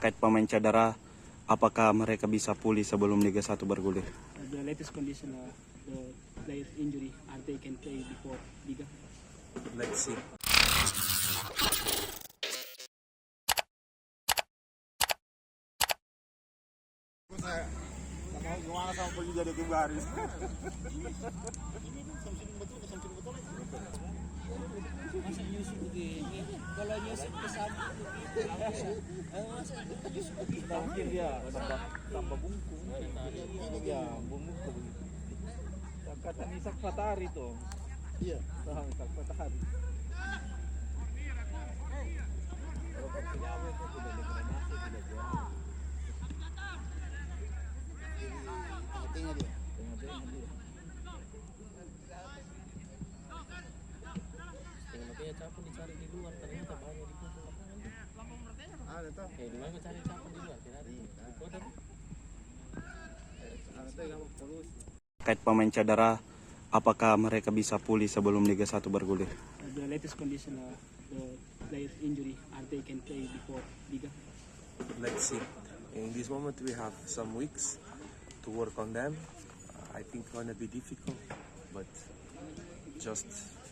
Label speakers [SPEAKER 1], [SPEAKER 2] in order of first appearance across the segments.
[SPEAKER 1] terkait pemain cedera, apakah mereka bisa pulih sebelum Liga 1 bergulir?
[SPEAKER 2] The latest condition, the players injury, are they can play before Liga?
[SPEAKER 3] Let's see.
[SPEAKER 4] Gimana sama Poli jadi tim baris?
[SPEAKER 2] Masa Yusuf begini? Kalau Yusuf kesana, masa Yusuf begini?
[SPEAKER 4] Mungkin dia tambah bungkung. Ya, bungkung. Kata Isak Fatari tuh. Iya, tahu Isak Fatari. Kalau penyawa itu sudah degradasi, sudah jual. Tengah-tengah dia.
[SPEAKER 2] Makanya Capon dicari di luar, ternyata banyak di kumpul lapangan.
[SPEAKER 4] Ada tuh.
[SPEAKER 2] Di mana cari Capon di luar? Kira
[SPEAKER 4] Ada tuh yang polus.
[SPEAKER 1] Terkait pemain cedera, apakah mereka bisa pulih sebelum Liga 1 bergulir?
[SPEAKER 2] The latest condition, the players injury, are they can play before Liga?
[SPEAKER 3] Let's see. In this moment, we have some weeks to work on them. I think it's gonna be difficult, but just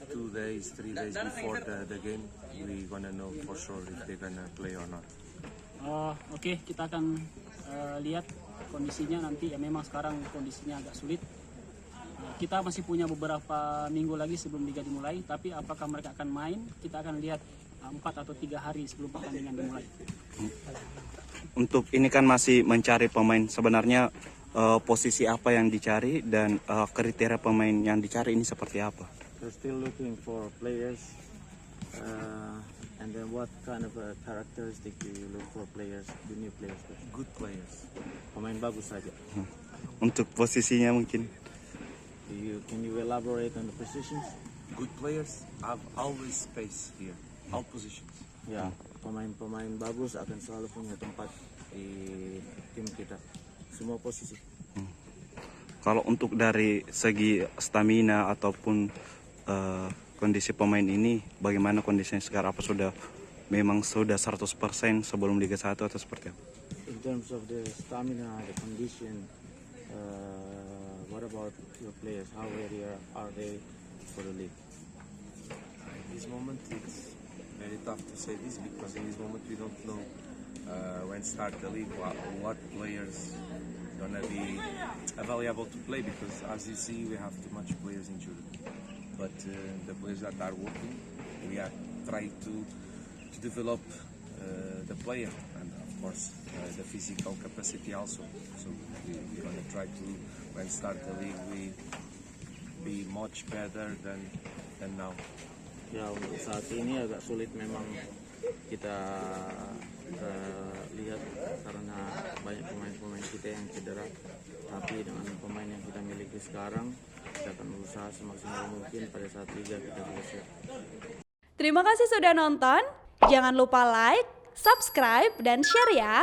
[SPEAKER 3] 2 days, 3 days before the game, we're gonna know for sure if they're gonna play or not.
[SPEAKER 2] Oke, kita akan lihat kondisinya nanti. Ya memang sekarang kondisinya agak sulit. Kita masih punya beberapa minggu lagi sebelum Liga dimulai, tapi apakah mereka akan main, kita akan lihat 4 atau 3 hari sebelum pertandingan dimulai.
[SPEAKER 1] Untuk ini kan masih mencari pemain, sebenarnya posisi apa yang dicari dan kriteria pemain yang dicari ini seperti apa?
[SPEAKER 4] We're still looking for players. And then what kind of characteristic do you look for players, the new players?
[SPEAKER 3] Good players.
[SPEAKER 4] Pemain bagus saja.
[SPEAKER 1] Untuk posisinya mungkin?
[SPEAKER 4] Can you elaborate on the positions?
[SPEAKER 3] Good players have always space here, all positions.
[SPEAKER 4] Ya, pemain-pemain bagus akan selalu punya tempat di tim kita. Semua posisi.
[SPEAKER 1] Kalau untuk dari segi stamina ataupun kondisi pemain ini, bagaimana kondisinya sekarang? Apa memang sudah 100% sebelum Liga 1 atau seperti apa?
[SPEAKER 4] In terms of the stamina, the condition, what about your players? How ready are they for the league?
[SPEAKER 3] In this moment, it's very tough to say this because in this moment we don't know when start the league what players gonna be available to play, because as you see we have too much players injured. But the players that are working, we are trying to develop the player and of course the physical capacity also. So we're gonna try to, when start the league, we be much better than now.
[SPEAKER 4] Ya, untuk saat ini agak sulit memang kita lihat karena banyak pemain-pemain kita yang cedera. Tapi dengan pemain yang kita miliki sekarang, kita akan berusaha semaksimal mungkin pada saat Liga kita selesai.
[SPEAKER 5] Terima kasih sudah nonton. Jangan lupa like, subscribe, dan share ya.